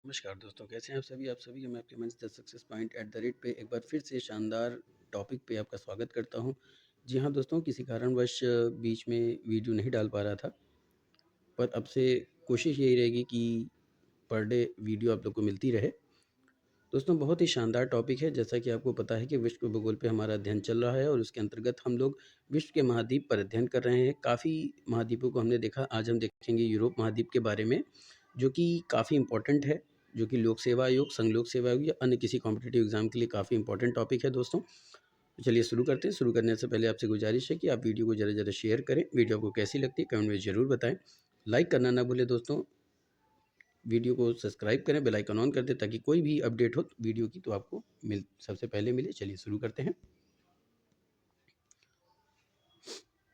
नमस्कार दोस्तों, कैसे हैं आप सभी मैं आपके मंच the success point at the rate पे एक बार फिर से शानदार टॉपिक पे आपका स्वागत करता हूं। जी हाँ दोस्तों, किसी कारणवश बीच में वीडियो नहीं डाल पा रहा था, पर अब से कोशिश यही रहेगी कि पर डे वीडियो आप लोग को मिलती रहे। दोस्तों, बहुत ही शानदार टॉपिक है। जैसा कि आपको पता है कि विश्व भूगोल पे हमारा अध्ययन चल रहा है और उसके अंतर्गत हम लोग विश्व के महाद्वीप पर अध्ययन कर रहे हैं। काफ़ी महाद्वीपों को हमने देखा। आज हम देखेंगे यूरोप महाद्वीप के बारे में, जो कि काफ़ी इम्पोर्टेंट है, जो कि लोक सेवा आयोग, संघ लोक सेवा आयोग या अन्य किसी कॉम्पिटिटिव एग्जाम के लिए काफ़ी इंपॉर्टेंट टॉपिक है दोस्तों। तो चलिए शुरू करते हैं। शुरू करने से पहले आपसे गुजारिश है कि आप वीडियो को ज़्यादा से ज़्यादा शेयर करें। वीडियो आपको कैसी लगती है कमेंट में ज़रूर बताएं। लाइक करना ना भूलें दोस्तों। वीडियो को सब्सक्राइब करें, बेल आइकन ऑन कर दें ताकि कोई भी अपडेट हो वीडियो की तो आपको सबसे पहले मिले। चलिए शुरू करते हैं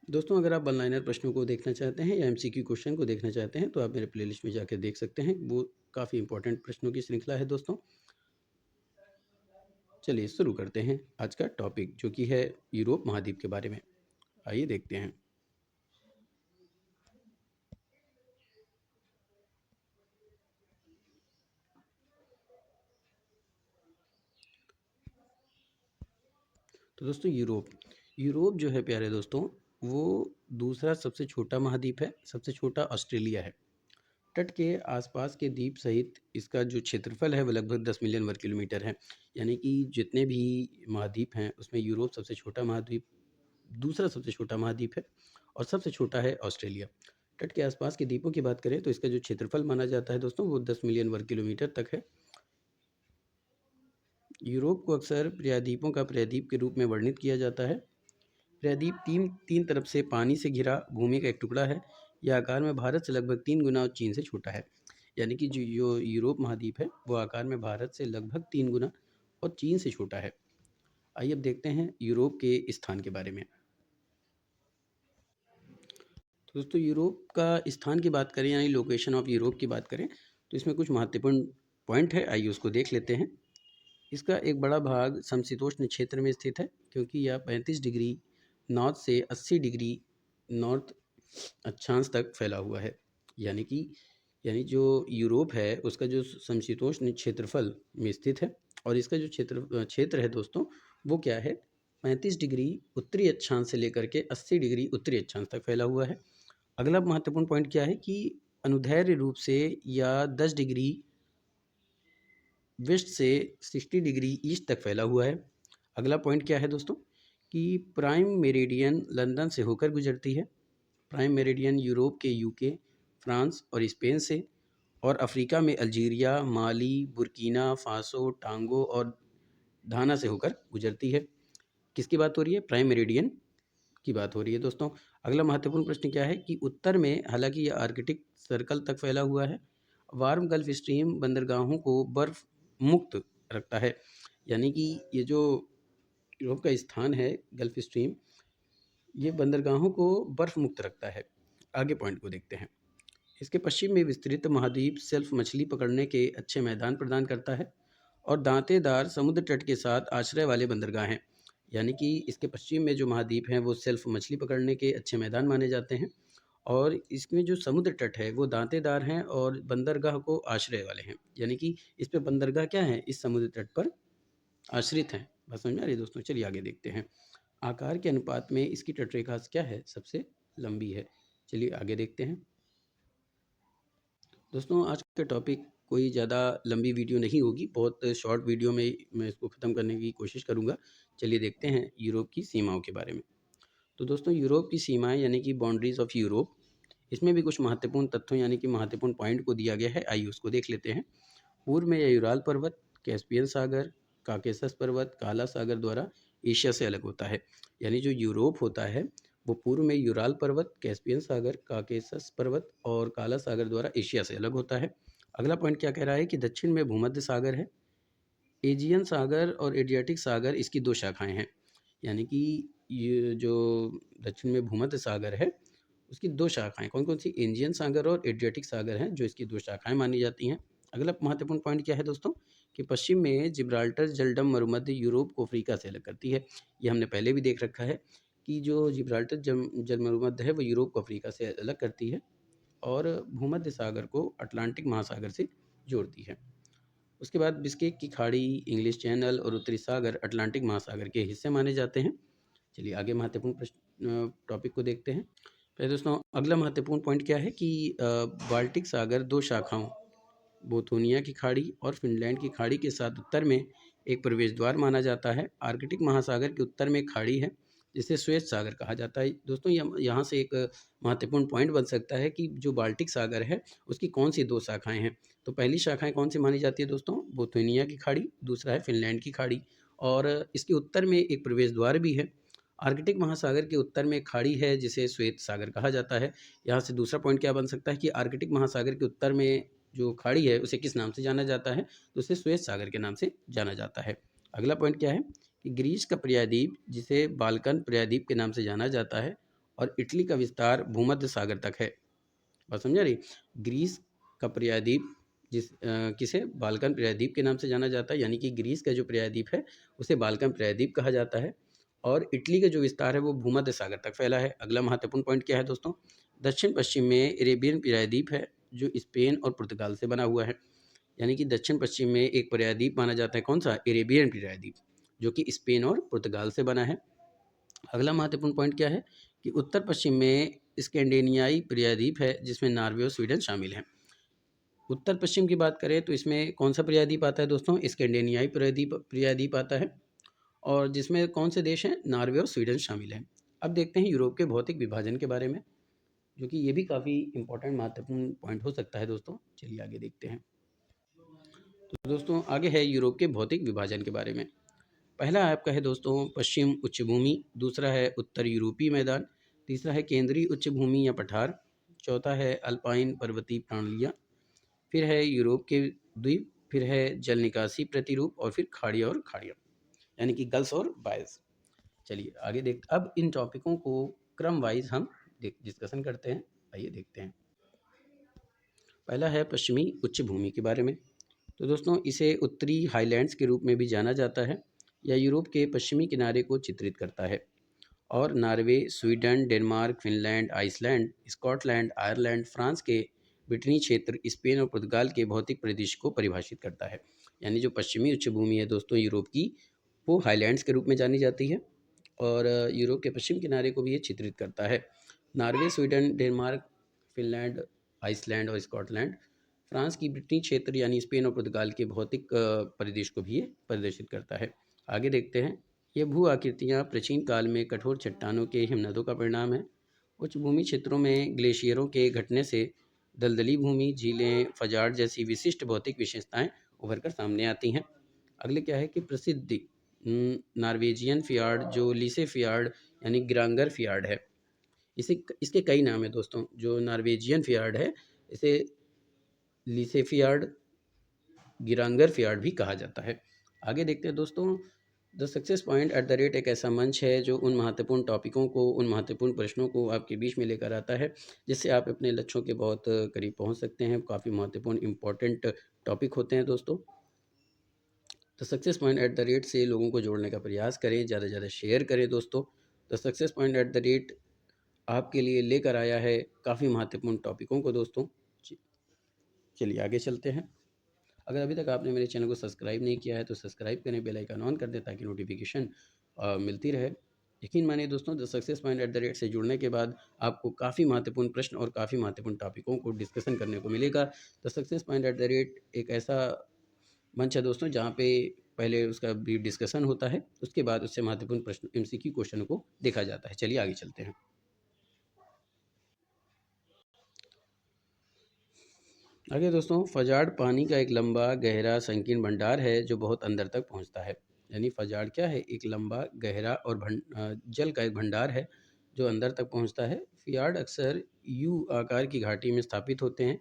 दोस्तों। अगर आप वन लाइनर प्रश्नों को देखना चाहते हैं या एमसीक्यू क्वेश्चन को देखना चाहते हैं तो आप मेरे प्लेलिस्ट में जाकर देख सकते हैं। वो काफ़ी इंपॉर्टेंट प्रश्नों की श्रृंखला है दोस्तों। चलिए शुरू करते हैं आज का टॉपिक, जो कि है यूरोप महाद्वीप के बारे में। आइए देखते हैं। तो दोस्तों, यूरोप जो है प्यारे दोस्तों, वो दूसरा सबसे छोटा महाद्वीप है। सबसे छोटा ऑस्ट्रेलिया है। तट के आसपास के द्वीप सहित इसका जो क्षेत्रफल है वो लगभग 10 मिलियन वर्ग किलोमीटर है। यानी कि जितने भी महाद्वीप हैं उसमें यूरोप सबसे छोटा महाद्वीप, दूसरा सबसे छोटा महाद्वीप है और सबसे छोटा है ऑस्ट्रेलिया। तट के आसपास के द्वीपों की बात करें तो इसका जो क्षेत्रफल माना जाता है दोस्तों वो 10 मिलियन वर्ग किलोमीटर तक है। यूरोप को अक्सर प्रायद्वीपों का प्रायद्वीप के रूप में वर्णित किया जाता है। प्रायद्वीप तीन तीन तरफ से पानी से घिरा भूमि का एक टुकड़ा है। यह आकार में भारत से लगभग 3 गुना और चीन से छोटा है। यानी कि जो यूरोप महाद्वीप है वो आकार में भारत से लगभग 3 गुना और चीन से छोटा है। आइए अब देखते हैं यूरोप के स्थान के बारे में। तो दोस्तों, यूरोप का स्थान की बात करें यानी लोकेशन ऑफ यूरोप की बात करें तो इसमें कुछ महत्वपूर्ण पॉइंट है। आइए उसको देख लेते हैं। इसका एक बड़ा भाग समशीतोष्ण क्षेत्र में स्थित है, क्योंकि यह 35 डिग्री नॉर्थ से 80 डिग्री नॉर्थ अक्षांश तक फैला हुआ है। यानी कि जो यूरोप है उसका जो समशीतोष्ण क्षेत्रफल में स्थित है और इसका जो क्षेत्र है दोस्तों वो क्या है, 35 डिग्री उत्तरी अक्षांश से लेकर के 80 डिग्री उत्तरी अक्षांश तक फैला हुआ है। अगला महत्वपूर्ण पॉइंट क्या है कि अनुदैर्ध्य रूप से या 10 डिग्री वेस्ट से 60 डिग्री ईस्ट तक फैला हुआ है। अगला पॉइंट क्या है दोस्तों कि प्राइम मेरिडियन लंदन से होकर गुजरती है। प्राइम मेरिडियन यूरोप के यूके, फ्रांस और स्पेन से और अफ्रीका में अल्जीरिया, माली, बुर्किना फासो, टांगो और घाना से होकर गुजरती है। किसकी बात हो रही है? प्राइम मेरिडियन की बात हो रही है दोस्तों। अगला महत्वपूर्ण प्रश्न क्या है कि उत्तर में, हालांकि यह आर्कटिक सर्कल तक फैला हुआ है, वार्म गल्फ स्ट्रीम बंदरगाहों को बर्फ मुक्त रखता है। यानी कि ये जो यूरोप का स्थान है गल्फ स्ट्रीम, ये बंदरगाहों को बर्फ मुक्त रखता है। आगे पॉइंट को देखते हैं। इसके पश्चिम में विस्तृत महाद्वीप सेल्फ मछली पकड़ने के अच्छे मैदान प्रदान करता है और दांतेदार समुद्र तट के साथ आश्रय वाले बंदरगाह हैं। यानी कि इसके पश्चिम में जो महाद्वीप हैं वो सेल्फ मछली पकड़ने के अच्छे मैदान माने जाते हैं और इसमें जो समुद्र तट है वो दांतेदार हैं और बंदरगाह को आश्रय वाले हैं। यानी कि इस पे बंदरगाह क्या है, इस समुद्र तट पर आश्रित हैं। बस समझ में आ रही है दोस्तों। चलिए आगे देखते हैं। आकार के अनुपात में इसकी तटरेखा क्या है, सबसे लंबी है। चलिए आगे देखते हैं दोस्तों। आज का टॉपिक कोई ज़्यादा लंबी वीडियो नहीं होगी, बहुत शॉर्ट वीडियो में मैं इसको ख़त्म करने की कोशिश करूँगा। चलिए देखते हैं यूरोप की सीमाओं के बारे में। तो दोस्तों, यूरोप की सीमाएं यानी कि बाउंड्रीज ऑफ यूरोप, इसमें भी कुछ महत्वपूर्ण तथ्यों यानी कि महत्वपूर्ण पॉइंट को दिया गया है। आइए उसको देख लेते हैं। पूर्व में यूराल पर्वत, कैस्पियन सागर, काकेसस पर्वत, काला सागर द्वारा एशिया से अलग होता है। यानी जो यूरोप होता है वो पूर्व में यूराल पर्वत, कैस्पियन सागर, काकेसस पर्वत और काला सागर द्वारा एशिया से अलग होता है। अगला पॉइंट क्या कह रहा है कि दक्षिण में भूमध्य सागर है। एजियन सागर और एडियाटिक सागर इसकी दो शाखाएं हैं। यानी कि ये जो दक्षिण में भूमध्य सागर है उसकी दो शाखाएं कौन कौन सी, एजियन सागर और एडियाटिक सागर हैं, जो इसकी दो शाखाएं मानी जाती हैं। अगला महत्वपूर्ण पॉइंट क्या है दोस्तों कि पश्चिम में जिब्राल्टर जलडम मरुमध्य यूरोप को अफ्रीका से अलग करती है। ये हमने पहले भी देख रखा है कि जो जिब्राल्टर जल मरुमध्य है वो यूरोप को अफ्रीका से अलग करती है और भूमध्य सागर को अटलांटिक महासागर से जोड़ती है। उसके बाद बिस्केक की खाड़ी, इंग्लिश चैनल और उत्तरी सागर अटलांटिक महासागर के हिस्से माने जाते हैं। चलिए आगे महत्वपूर्ण प्रश्न टॉपिक को देखते हैं। पहले दोस्तों अगला महत्वपूर्ण पॉइंट क्या है कि बाल्टिक सागर दो शाखाओं बोथोनिया की खाड़ी और फिनलैंड की खाड़ी के साथ उत्तर में एक प्रवेश द्वार माना जाता है। आर्कटिक महासागर के उत्तर में एक खाड़ी है जिसे श्वेत सागर कहा जाता है। दोस्तों यहाँ से एक महत्वपूर्ण पॉइंट बन सकता है कि जो बाल्टिक सागर है उसकी कौन सी दो शाखाएं हैं। तो पहली शाखाएं कौन सी मानी जाती है दोस्तों? बोथोनिया की खाड़ी, दूसरा है फिनलैंड की खाड़ी, और इसके उत्तर में एक प्रवेश द्वार भी है। आर्कटिक महासागर के उत्तर में एक खाड़ी है जिसे श्वेत सागर कहा जाता है। यहाँ से दूसरा पॉइंट क्या बन सकता है कि आर्कटिक महासागर के उत्तर में जो खाड़ी है उसे किस नाम से जाना जाता है? तो उसे श्वेत सागर के नाम से जाना जाता है। अगला पॉइंट क्या है कि ग्रीस का प्रायद्वीप जिसे बाल्कन प्रायद्वीप के नाम से जाना जाता है और इटली का विस्तार भूमध्य सागर तक है। बात समझा रही? ग्रीस का प्रायद्वीप किसे बाल्कन प्रायद्वीप के नाम से जाना जाता है, यानी कि ग्रीस का जो प्रायद्वीप है उसे बाल्कन प्रायद्वीप कहा जाता है, और इटली का जो विस्तार है वो भूमध्य सागर तक फैला है। अगला महत्वपूर्ण पॉइंट क्या है दोस्तों? दक्षिण पश्चिम में अरेबियन प्रायद्वीप है जो स्पेन और पुर्तगाल से बना हुआ है। यानी कि दक्षिण पश्चिम में एक प्रायद्वीप माना जाता है, कौन सा? अरेबियन प्रायद्वीप, जो कि स्पेन और पुर्तगाल से बना है। अगला महत्वपूर्ण पॉइंट क्या है कि उत्तर पश्चिम में स्कैंडिनेवियाई प्रायद्वीप है जिसमें नॉर्वे और स्वीडन शामिल हैं। उत्तर पश्चिम की बात करें तो इसमें कौन सा प्रायद्वीप आता है दोस्तों? स्कैंडिनेवियाई प्रायद्वीप आता है, और जिसमें कौन से देश हैं? नॉर्वे और स्वीडन शामिल हैं। अब देखते हैं यूरोप के भौतिक विभाजन के बारे में, जो कि ये भी काफ़ी इंपॉर्टेंट महत्वपूर्ण पॉइंट हो सकता है दोस्तों। चलिए आगे देखते हैं। तो दोस्तों आगे है यूरोप के भौतिक विभाजन के बारे में। पहला आपका है दोस्तों पश्चिम उच्च भूमि, दूसरा है उत्तर यूरोपीय मैदान, तीसरा है केंद्रीय उच्च भूमि या पठार, चौथा है अल्पाइन पर्वतीय प्रणालियाँ, फिर है यूरोप के द्वीप, फिर है जल निकासी प्रतिरूप, और फिर खाड़ियाँ और खाड़ियाँ, यानी कि गल्स और बायस। चलिए आगे अब इन टॉपिकों को क्रम वाइज हम डिस्कशन करते हैं। आइए देखते हैं। पहला है पश्चिमी उच्च भूमि के बारे में। तो दोस्तों इसे उत्तरी हाईलैंड्स के रूप में भी जाना जाता है, या यूरोप के पश्चिमी किनारे को चित्रित करता है, और Norway, Sweden, Denmark, Finland, Iceland, Scotland, Ireland, France के ब्रिटनी क्षेत्र, स्पेन और पुर्तगाल के भौतिक परिदृश्य को परिभाषित करता है। यानी जो पश्चिमी उच्च भूमि है दोस्तों यूरोप की, वो हाईलैंड्स के रूप में जानी जाती है, और यूरोप के पश्चिम किनारे को भी ये चित्रित करता है। Norway, Sweden, Denmark, Finland, Iceland और स्कॉटलैंड, फ्रांस की ब्रिटनी क्षेत्र यानी स्पेन और पुर्तगाल के भौतिक परिदृश्य को भी ये प्रदर्शित करता है। आगे देखते हैं। ये भू आकृतियाँ प्राचीन काल में कठोर चट्टानों के हिमनदों का परिणाम है। उच्च भूमि क्षेत्रों में ग्लेशियरों के घटने से दलदली भूमि, झीलें, फजाड़ जैसी विशिष्ट भौतिक विशेषताएं उभर कर सामने आती हैं। अगले क्या है कि प्रसिद्ध नॉर्वेजियन फियार्ड जो लीसे फियार्ड यानी ग्रांगर फियार्ड है, इसे इसके कई नाम है दोस्तों। जो नॉर्वेजियन फियार्ड है इसे लीसे फियार्ड, गिरांगर फियार्ड भी कहा जाता है। आगे देखते हैं दोस्तों। The success point at the rate एक ऐसा मंच है जो उन महत्वपूर्ण टॉपिकों को, उन महत्वपूर्ण प्रश्नों को आपके बीच में लेकर आता है, जिससे आप अपने लक्ष्यों के बहुत करीब पहुंच सकते हैं। काफ़ी महत्वपूर्ण इंपॉर्टेंट टॉपिक होते हैं दोस्तों। The success point at the rate से लोगों को जोड़ने का प्रयास करें, ज़्यादा से ज़्यादा शेयर करें दोस्तों। The success point at the rate आपके लिए लेकर आया है काफ़ी महत्वपूर्ण टॉपिकों को दोस्तों। चलिए आगे चलते हैं। अगर अभी तक आपने मेरे चैनल को सब्सक्राइब नहीं किया है तो सब्सक्राइब करें, बेल आइकन ऑन कर दें ताकि नोटिफिकेशन मिलती रहे। यकीन मानिए दोस्तों, the success point at the rate से जुड़ने के बाद आपको काफ़ी महत्वपूर्ण प्रश्न और काफ़ी महत्वपूर्ण टॉपिकों को डिस्कशन करने को मिलेगा। The success point at the rate एक ऐसा मंच है दोस्तों जहाँ पे पहले उसका ब्रीफ डिस्कशन होता है, उसके बाद उससे महत्वपूर्ण प्रश्न एमसीक्यू क्वेश्चन को देखा जाता है। चलिए आगे चलते हैं। आगे दोस्तों, फजाड़ पानी का एक लंबा गहरा संकीर्ण भंडार है जो बहुत अंदर तक पहुंचता है। यानी फजाड़ क्या है? एक लंबा गहरा और जल का एक भंडार है जो अंदर तक पहुंचता है। फियार्ड अक्सर यू आकार की घाटी में स्थापित होते हैं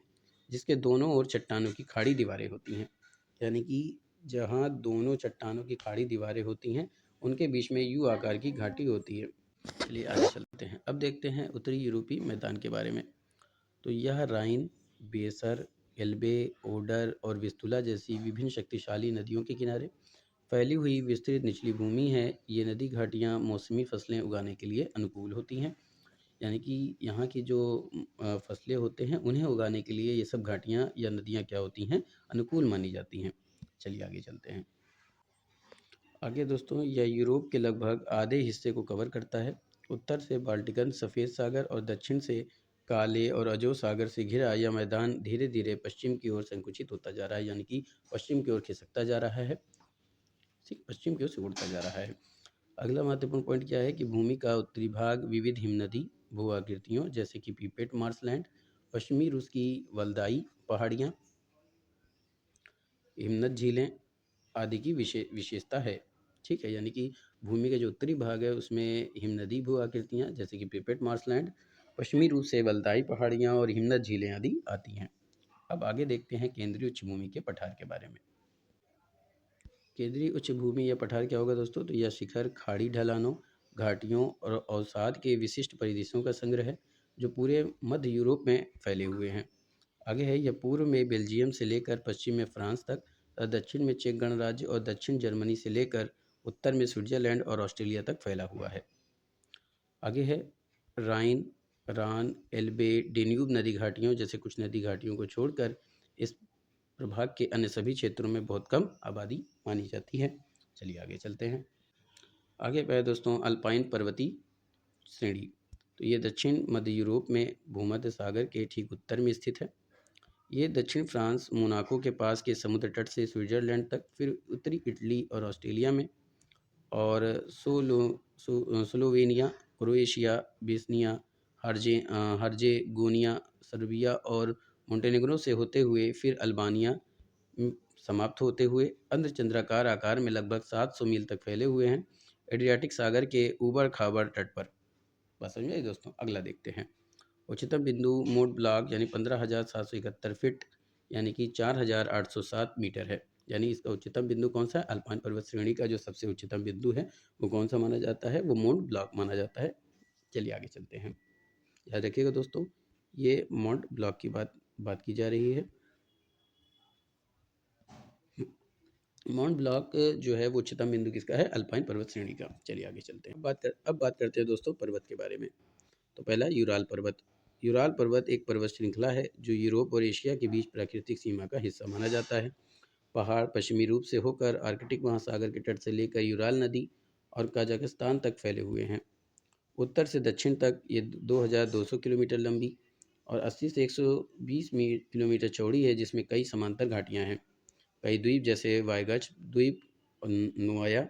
जिसके दोनों ओर चट्टानों की खाड़ी दीवारें होती हैं। यानी कि जहाँ दोनों चट्टानों की खाड़ी दीवारें होती हैं उनके बीच में यू आकार की घाटी होती है। चलिए आगे चलते हैं। अब देखते हैं उत्तरी यूरोपीय मैदान के बारे में। तो यह राइन, बेसर, एल्बे, ओडर और विस्तुला जैसी विभिन्न शक्तिशाली नदियों के किनारे फैली हुई विस्तृत निचली भूमि है। ये नदी घाटियाँ मौसमी फसलें उगाने के लिए अनुकूल होती हैं। यानी कि यहाँ की जो फसलें होते हैं उन्हें उगाने के लिए ये सब घाटियाँ या नदियाँ क्या होती हैं? अनुकूल मानी जाती हैं। चलिए आगे चलते हैं। आगे दोस्तों, यह यूरोप के लगभग आधे हिस्से को कवर करता है। उत्तर से बाल्टिकन सफ़ेद सागर और दक्षिण से काले और अजो सागर से घिरा यह मैदान धीरे धीरे पश्चिम की ओर संकुचित होता जा रहा है, यानी कि पश्चिम की ओर खिसकता जा रहा है, ठीक, पश्चिम की ओर सिकुड़ता जा रहा है। अगला महत्वपूर्ण पॉइंट क्या है कि भूमि का उत्तरी भाग विविध हिमनदी भू आकृतियों जैसे कि पीपेट मार्शलैंड, पश्चिमी रूस की वल्दाई पहाड़ियाँ, हिमनद झीलें आदि की विशेषता है, ठीक है। यानी कि भूमि का जो उत्तरी भाग है उसमें हिमनदी भू आकृतियाँ जैसे कि पिपेट मार्शलैंड, पश्चिमी रूप से वल्दाई पहाड़ियाँ और हिमनद झीलें आदि आती हैं। अब आगे देखते हैं केंद्रीय उच्च भूमि के पठार के बारे में। केंद्रीय उच्च भूमि या पठार क्या होगा दोस्तों? तो यह शिखर, खाड़ी ढलानों, घाटियों और अवसाद के विशिष्ट परिदृश्यों का संग्रह है जो पूरे मध्य यूरोप में फैले हुए हैं। आगे है, यह पूर्व में बेल्जियम से लेकर पश्चिम में फ्रांस तक, दक्षिण में चेक गणराज्य और दक्षिण जर्मनी से लेकर उत्तर में स्विट्जरलैंड और ऑस्ट्रेलिया तक फैला हुआ है। आगे है राइन, रान, एल्बे, डेन्यूब नदी घाटियों जैसे कुछ नदी घाटियों को छोड़कर इस प्रभाग के अन्य सभी क्षेत्रों में बहुत कम आबादी मानी जाती है। चलिए आगे चलते हैं। आगे पे है दोस्तों अल्पाइन पर्वतीय श्रेणी। तो ये दक्षिण मध्य यूरोप में भूमध्य सागर के ठीक उत्तर में स्थित है। ये दक्षिण फ्रांस, मोनाको के पास के समुद्र तट से स्विट्जरलैंड तक, फिर उत्तरी इटली और ऑस्ट्रेलिया में, और स्लोवेनिया, क्रोएशिया, बोस्निया हर्जेगोनिया, सर्बिया और मोंटेनेग्रो से होते हुए फिर अल्बानिया समाप्त होते हुए अर्धचंद्राकार आकार में लगभग 700 मील तक फैले हुए हैं, एड्रियाटिक सागर के ऊबड़ खाबड़ तट पर। बस समझ में आई दोस्तों। अगला देखते हैं। उच्चतम बिंदु मोंट ब्लांक यानी 15,771 फीट यानी कि 4,807 मीटर है। यानी इसका उच्चतम बिंदु कौन सा है? अल्पाइन पर्वत श्रेणी का जो सबसे उच्चतम बिंदु है वो कौन सा माना जाता है? वो मोंट ब्लांक माना जाता है। चलिए आगे चलते हैं। याद रखिएगा दोस्तों, ये मोंट ब्लांक की बात की जा रही है। माउंट ब्लॉक जो है वो उच्चतम बिंदु किसका है? अल्पाइन पर्वत श्रेणी का। चलिए आगे चलते हैं। अब बात करते हैं दोस्तों पर्वत के बारे में। तो पहला यूराल पर्वत। यूराल पर्वत एक पर्वत श्रृंखला है जो यूरोप और एशिया के बीच प्राकृतिक सीमा का हिस्सा माना जाता है। पहाड़ पश्चिमी रूप से होकर आर्कटिक महासागर के तट से लेकर यूराल नदी और कजाकिस्तान तक फैले हुए हैं। उत्तर से दक्षिण तक ये 2,200 किलोमीटर लंबी और 80 से 120 किलोमीटर चौड़ी है, जिसमें कई समांतर घाटियां हैं। कई द्वीप जैसे वायगच द्वीप और नुआया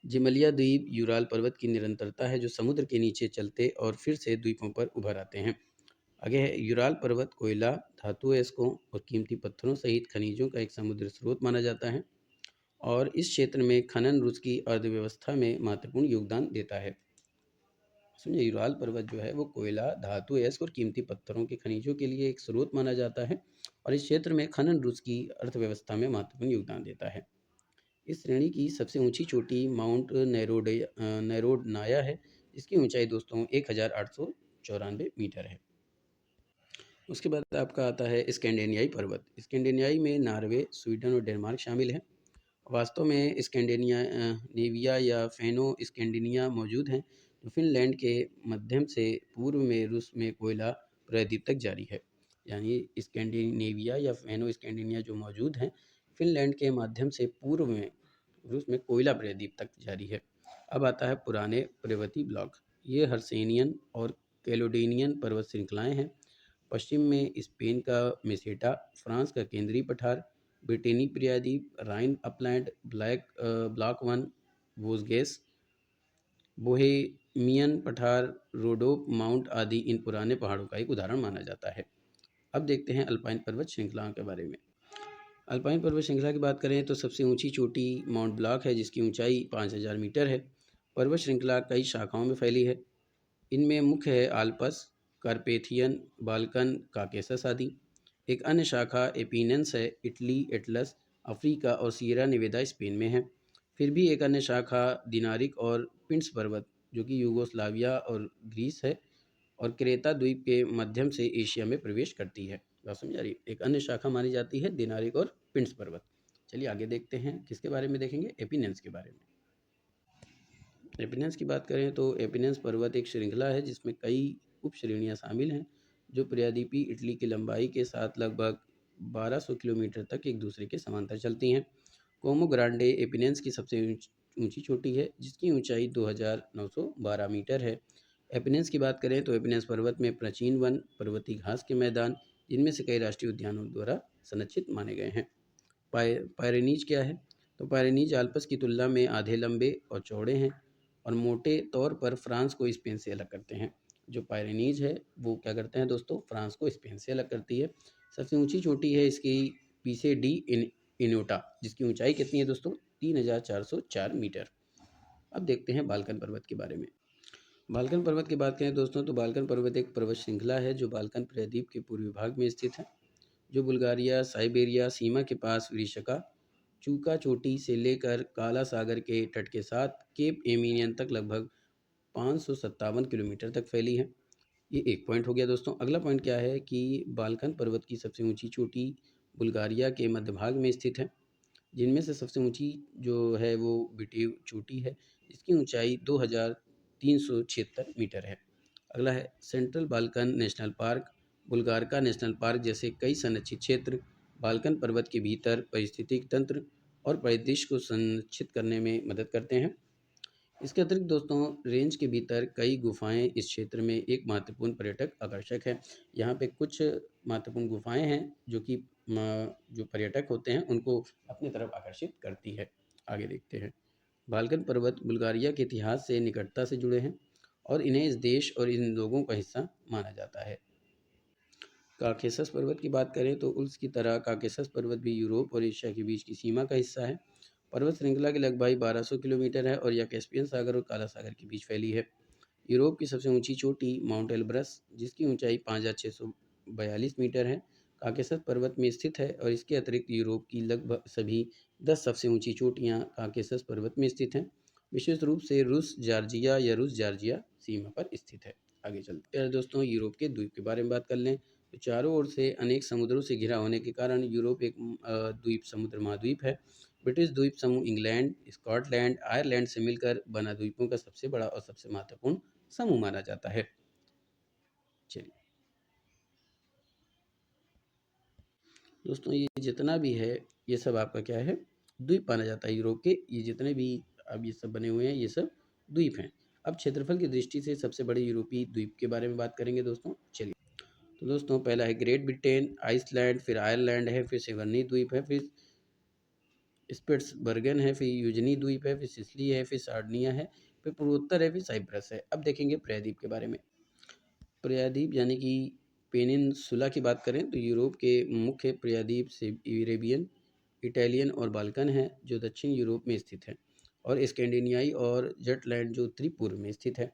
जिमलिया द्वीप यूराल पर्वत की निरंतरता है जो समुद्र के नीचे चलते और फिर से द्वीपों पर उभर आते हैं। आगे है यूराल पर्वत कोयला, धातु अयस्कों और कीमती पत्थरों सहित खनिजों का एक समुद्र स्रोत माना जाता है और इस क्षेत्र में खनन रूस की अर्थव्यवस्था में महत्वपूर्ण योगदान देता है। समझे, यूराल पर्वत जो है वो कोयला, धातु अयस्क और कीमती पत्थरों के खनिजों के लिए एक स्रोत माना जाता है और इस क्षेत्र में खनन रूस की अर्थव्यवस्था में महत्वपूर्ण योगदान देता है। इस श्रेणी की सबसे ऊंची चोटी माउंट नैरोडनाया है, जिसकी ऊंचाई दोस्तों 1,894 मीटर है। उसके बाद आपका आता है स्कैंडिनेवियाई पर्वत। स्कैंडिनेवियाई में नॉर्वे, स्वीडन और डेनमार्क शामिल हैं। वास्तव में स्कैंडिनेविया या फेनो स्कैंडिनिया मौजूद हैं जो फिनलैंड के मध्यम से पूर्व में रूस में कोयला प्रायद्वीप तक जारी है। यानी स्कैंडिनेविया या फेनो स्कैंडिनिया जो मौजूद हैं फिनलैंड के माध्यम से पूर्व में रूस में कोयला प्रायद्वीप तक जारी है। अब आता है पुराने पर्वतीय ब्लॉक। ये हर्सेनियन और कैलोडेनियन पर्वत श्रृंखलाएं हैं। पश्चिम में स्पेन का मेसेटा, फ्रांस का केंद्रीय पठार, ब्रिटेनी प्रायद्वीप, राइन अपलैंड, ब्लॉक वन, वोज़गेस, बोहेमियन पठार, रोडोप माउंट आदि इन पुराने पहाड़ों का एक उदाहरण माना जाता है। अब देखते हैं अल्पाइन पर्वत श्रृंखलाओं के बारे में। अल्पाइन पर्वत श्रृंखला की बात करें तो सबसे ऊंची चोटी माउंट ब्लॉक है जिसकी ऊंचाई 5,000 मीटर है। पर्वत श्रृंखला कई शाखाओं में फैली है। इनमें मुख्य है आल्पस, कार्पेथियन, बाल्कन, काकेसस आदि। एक अन्य शाखा एपिनेंस है, इटली, एटलस, अफ्रीका और सियरा नेवेदा स्पेन में है। फिर भी एक अन्य शाखा दिनारिक और पिंड्स पर्वत जो कि यूगोस्लाविया और ग्रीस है और क्रेता द्वीप के माध्यम से एशिया में प्रवेश करती है। बात समझ आ रही? एक अन्य शाखा मानी जाती है दिनारिक और पिंड्स पर्वत। चलिए आगे देखते हैं, किसके बारे में देखेंगे? एपिनेंस के बारे में। एपिनेंस की बात करें तो एपिनेंस पर्वत एक श्रृंखला है जिसमें कई उप श्रेणियाँ शामिल हैं जो प्रायद्वीपीय इटली की लंबाई के साथ लगभग 1200 किलोमीटर तक एक दूसरे के समांतर चलती हैं। कोमो ग्रांडे एपिनेंस की सबसे ऊंची चोटी है, जिसकी ऊंचाई 2912 मीटर है। एपिनेंस की बात करें तो एपिनेंस पर्वत में प्राचीन वन, पर्वतीय घास के मैदान, जिनमें से कई राष्ट्रीय उद्यानों द्वारा संरक्षित माने गए हैं। पायरेनीज क्या है? तो पायरेनीज आल्प्स की तुलना में आधे लंबे और चौड़े हैं और मोटे तौर पर फ्रांस को स्पेन से अलग करते हैं। जो पायरेनीज है वो क्या करते हैं दोस्तों? फ्रांस को स्पेन से अलग करती है। सबसे ऊंची चोटी है इसकी पीसे डी इनोटा, जिसकी ऊंचाई कितनी है दोस्तों? 3404 मीटर। अब देखते हैं बाल्कन पर्वत के बारे में। बाल्कन पर्वत की बात करें दोस्तों तो बाल्कन पर्वत एक पर्वत श्रृंखला है जो बाल्कन प्रायद्वीप के पूर्वी भाग में स्थित है, जो बुल्गारिया साइबेरिया सीमा के पास विदिशा चूका चोटी से लेकर काला सागर के तट के साथ केप एमिनियन तक लगभग 557 किलोमीटर तक फैली है। ये एक पॉइंट हो गया दोस्तों। अगला पॉइंट क्या है कि बाल्कन पर्वत की सबसे ऊंची चोटी बुल्गारिया के मध्य भाग में स्थित है, जिनमें से सबसे ऊंची जो है वो बिटेव चोटी है, जिसकी ऊंचाई 2376 मीटर है। अगला है central Balkan national park. Bulgaria national park जैसे कई संरक्षित क्षेत्र बाल्कन पर्वत के भीतर पारिस्थितिक तंत्र और परिदृश्य को संरक्षित करने में मदद करते हैं। इसके अतिरिक्त दोस्तों रेंज के भीतर कई गुफाएं इस क्षेत्र में एक महत्वपूर्ण पर्यटक आकर्षक है। यहाँ पे कुछ महत्वपूर्ण गुफाएं हैं जो कि जो पर्यटक होते हैं उनको अपनी तरफ आकर्षित करती है। आगे देखते हैं। बाल्कन पर्वत बुल्गारिया के इतिहास से निकटता से जुड़े हैं और इन्हें इस देश और इन लोगों का हिस्सा माना जाता है। काकेशस पर्वत की बात करें तो उल्स की तरह काकेशस पर्वत भी यूरोप और एशिया के बीच की सीमा का हिस्सा है। पर्वत श्रृंखला की लगभग 1200 किलोमीटर है और यह कैस्पियन सागर और काला सागर के बीच फैली है। यूरोप की सबसे ऊंची चोटी माउंट एल्ब्रस, जिसकी ऊंचाई 5642 मीटर है, काकेशस पर्वत में स्थित है और इसके अतिरिक्त यूरोप की लगभग सभी 10 सबसे ऊंची चोटियां काकेशस पर्वत में स्थित हैं, विशेष रूप से रूस जॉर्जिया या रूस जॉर्जिया सीमा पर स्थित है। आगे चलते हैं दोस्तों, यूरोप के द्वीप के बारे में बात कर लें तो चारों ओर से अनेक समुद्रों से घिरा होने के कारण यूरोप एक द्वीप समुद्र महाद्वीप है। ब्रिटिश द्वीप समूह इंग्लैंड, स्कॉटलैंड, आयरलैंड से मिलकर बना द्वीपों का सबसे बड़ा और सबसे महत्वपूर्ण समूह माना जाता है। चलिए दोस्तों, ये जितना भी है ये सब आपका क्या है? द्वीप माना जाता है। यूरोप के ये जितने भी अब ये सब बने हुए हैं ये सब द्वीप हैं। अब क्षेत्रफल की दृष्टि से सबसे बड़े यूरोपीय द्वीप के बारे में बात करेंगे दोस्तों। चलिए तो दोस्तों पहला है ग्रेट ब्रिटेन, आइसलैंड, फिर आयरलैंड है, फिर सिवरनी द्वीप है, फिर स्पिट्सबर्गन है, फिर यूजनी द्वीप है, फिर सिसिली है, फिर सार्डिनिया है, फिर पूर्वोत्तर है, फिर साइप्रस है। अब देखेंगे प्रायद्वीप के बारे में। प्रायद्वीप यानी कि पेनिनसुला की बात करें तो यूरोप के मुख्य प्रायद्वीप से यूरेबियन, इटालियन और बाल्कन है जो दक्षिण यूरोप में स्थित है, और स्कैंडिनेवियाई और जटलैंड जो उत्तरी पूर्व में स्थित है।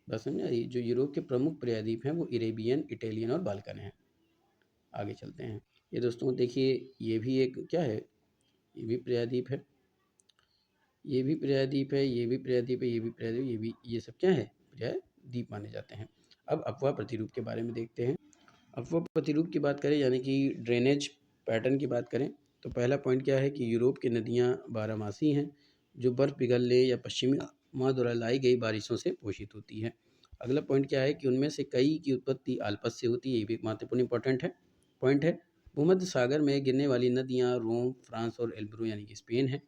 बस समझा, ये जो यूरोप के प्रमुख प्रायद्वीप हैं वो इरेबियन, इटालियन और बाल्कन है। आगे चलते हैं। ये दोस्तों देखिए ये भी एक क्या है? ये भी प्रायद्वीप है, ये भी प्रायद्वीप है, ये भी प्रायद्वीप है, ये भी प्रायद्वीप, ये भी, ये सब क्या है? प्रायद्वीप माने जाते हैं। अब अफवाह प्रतिरूप के बारे में देखते हैं। अफवाह प्रतिरूप की बात करें यानी कि ड्रेनेज पैटर्न की बात करें तो पहला पॉइंट क्या है कि यूरोप की नदियाँ बारहमासी हैं जो बर्फ़ पिघलने या पश्चिमी हवा द्वारा लाई गई बारिशों से पोषित होती है। अगला पॉइंट क्या है कि उनमें से कई की उत्पत्ति आल्प्स से होती है, ये भी एक महत्वपूर्ण इंपॉर्टेंट है पॉइंट है। भूमध्य सागर में गिरने वाली नदियाँ रोम, फ्रांस और एल्ब्रो यानी कि स्पेन है।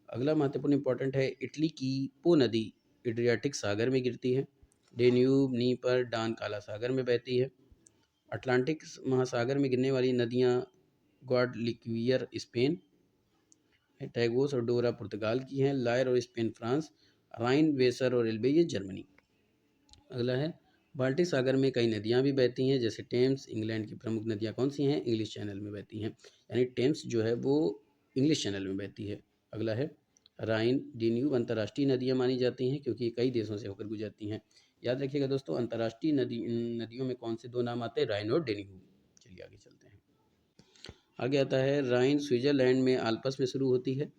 अगला महत्वपूर्ण इंपॉर्टेंट है इटली की पो नदी एड्रियाटिक सागर में गिरती है। डेन्यूब, नीपर, डान काला सागर में बहती है। अटलांटिक महासागर में गिरने वाली नदियाँ ग्वाडलिक्वियर स्पेन, टैगोस और डोरा पुर्तगाल की हैं। लायर और स्पेन फ्रांस, राइन, वेसर और एल्बे ये जर्मनी। अगला है बाल्टिक सागर में कई नदियाँ भी बहती हैं जैसे टेम्स। इंग्लैंड की प्रमुख नदियाँ कौन सी हैं? इंग्लिश चैनल में बहती हैं, यानी टेम्स जो है वो इंग्लिश चैनल में बहती है। अगला है राइन, डेन्यूब अंतर्राष्ट्रीय नदियाँ मानी जाती हैं क्योंकि कई देशों से होकर गुजरती हैं। याद रखिएगा दोस्तों, अंतर्राष्ट्रीय नदियों में कौन से दो नाम आते हैं? राइन और डेन्यूब। चलिए आगे चलते हैं। आगे आता है राइन स्विट्जरलैंड में आल्प्स में शुरू होती है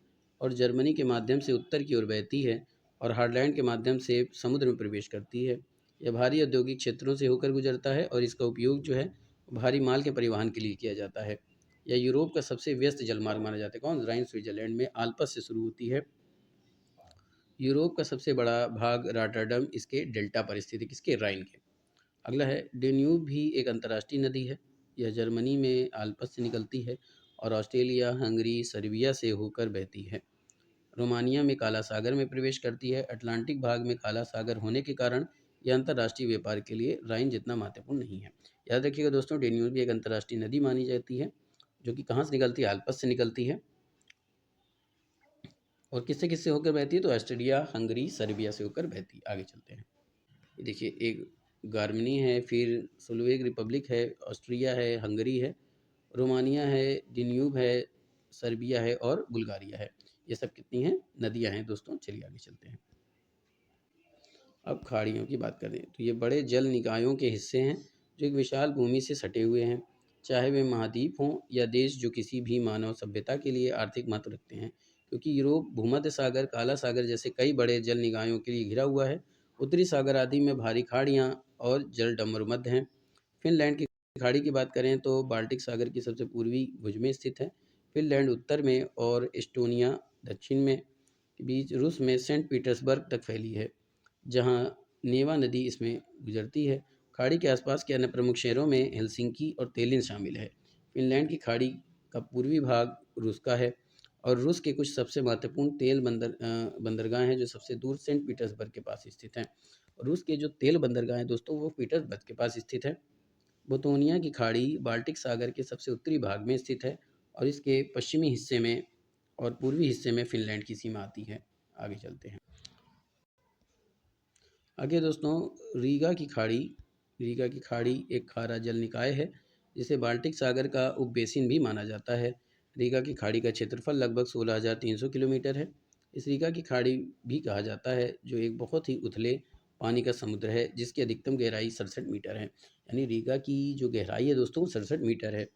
और जर्मनी के माध्यम से उत्तर की ओर बहती है और हार्डलैंड के माध्यम से समुद्र में प्रवेश करती है। यह भारी औद्योगिक क्षेत्रों से होकर गुजरता है और इसका उपयोग जो है भारी माल के परिवहन के लिए किया जाता है। यह यूरोप का सबसे व्यस्त जलमार्ग माना जाता है। कौन? राइन स्विट्जरलैंड में आल्प्स से शुरू होती है। यूरोप का सबसे बड़ा भाग रॉटरडम इसके डेल्टा पर स्थित है, किसके? राइन के। अगला है डेन्यूब भी एक अंतर्राष्ट्रीय नदी है या जर्मनी में आल्प्स से निकलती है और ऑस्ट्रेलिया, हंगरी, सर्बिया से होकर बहती है। रोमानिया में काला सागर में प्रवेश करती है। अटलांटिक भाग में काला सागर होने के कारण यह अंतर्राष्ट्रीय व्यापार के लिए राइन जितना महत्वपूर्ण नहीं है। याद रखिएगा दोस्तों, डेन्यूब भी एक अंतर्राष्ट्रीय नदी मानी जाती है, जो कि कहाँ से निकलती है? आल्प्स से निकलती है। और किससे किससे होकर बहती है? तो ऑस्ट्रिया, हंगरी, सर्बिया से होकर बहती है। आगे चलते हैं। ये देखिए, एक गार्मनी है, फिर स्लोवेक रिपब्लिक है, ऑस्ट्रिया है, हंगरी है, रोमानिया है, डेन्यूब है, सर्बिया है और बुल्गारिया है। ये सब कितनी हैं? नदियाँ हैं दोस्तों। चलिए आगे चलते हैं। अब खाड़ियों की बात करें तो ये बड़े जल निकायों के हिस्से हैं जो एक विशाल भूमि से सटे हुए हैं, चाहे वे महाद्वीप हों या देश जो किसी भी मानव सभ्यता के लिए आर्थिक महत्व रखते हैं। क्योंकि यूरोप भूमध्य सागर, काला सागर जैसे कई बड़े जल निकायों के लिए घिरा हुआ है। उत्तरी सागर आदि में भारी खाड़ियाँ और जल डमरुमध्य हैं। फिनलैंड की खाड़ी की बात करें तो बाल्टिक सागर की सबसे पूर्वी भुज में स्थित है। फिनलैंड उत्तर में और एस्टोनिया दक्षिण में के बीच रूस में सेंट पीटर्सबर्ग तक फैली है, जहाँ नेवा नदी इसमें गुजरती है। खाड़ी के आसपास के अन्य प्रमुख शहरों में हेलसिंकी और तेलिन शामिल है। फिनलैंड की खाड़ी का पूर्वी भाग रूस का है और रूस के कुछ सबसे महत्वपूर्ण तेल बंदरगाह हैं जो सबसे दूर सेंट पीटर्सबर्ग के पास स्थित हैं। रूस के जो तेल बंदरगाह हैं दोस्तों, वो पीटर्सबर्ग के पास स्थित है। बोतोनिया की खाड़ी बाल्टिक सागर के सबसे उत्तरी भाग में स्थित है और इसके पश्चिमी हिस्से में और पूर्वी हिस्से में फिनलैंड की सीमा आती है। आगे चलते हैं। आगे दोस्तों, रीगा की खाड़ी एक खारा जल निकाय है जिसे बाल्टिक सागर का उपबेसिन भी माना जाता है। रीगा की खाड़ी का क्षेत्रफल लगभग 16,300 किलोमीटर है। इस रीगा की खाड़ी भी कहा जाता है, जो एक बहुत ही उथले पानी का समुद्र है जिसकी अधिकतम गहराई 67 मीटर है। यानी रीगा की जो गहराई है दोस्तों, 67 मीटर है।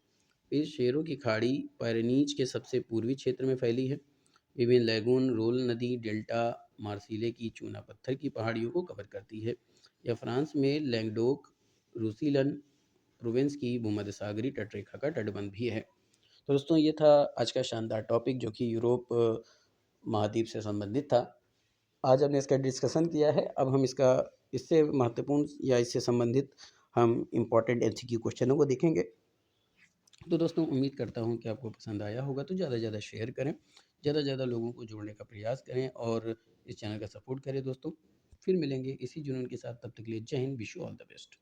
इस शेरों की खाड़ी पैरेनीज के सबसे पूर्वी क्षेत्र में फैली है। विभिन्न लैगून, रोल नदी, डेल्टा, मार्सिले की चूना पत्थर की पहाड़ियों को कवर करती है। यह फ्रांस में लैंगडोक, रूसीलन प्रोविंस की भूमध्य सागरीय तटरेखा का तटबंध भी है। तो दोस्तों, ये था आज का शानदार टॉपिक जो कि यूरोप महाद्वीप से संबंधित था। आज हमने इसका डिस्कशन किया है। अब हम इसका इससे महत्वपूर्ण या इससे संबंधित हम इम्पोर्टेंट एमसीक्यू क्वेश्चनों को देखेंगे। तो दोस्तों, उम्मीद करता हूँ कि आपको पसंद आया होगा। तो ज़्यादा से ज़्यादा शेयर करें, ज़्यादा से ज़्यादा लोगों को जोड़ने का प्रयास करें और इस चैनल का सपोर्ट करें दोस्तों। फिर मिलेंगे इसी जुनून के साथ। तब तक के लिए जय Hind, wish you all the best.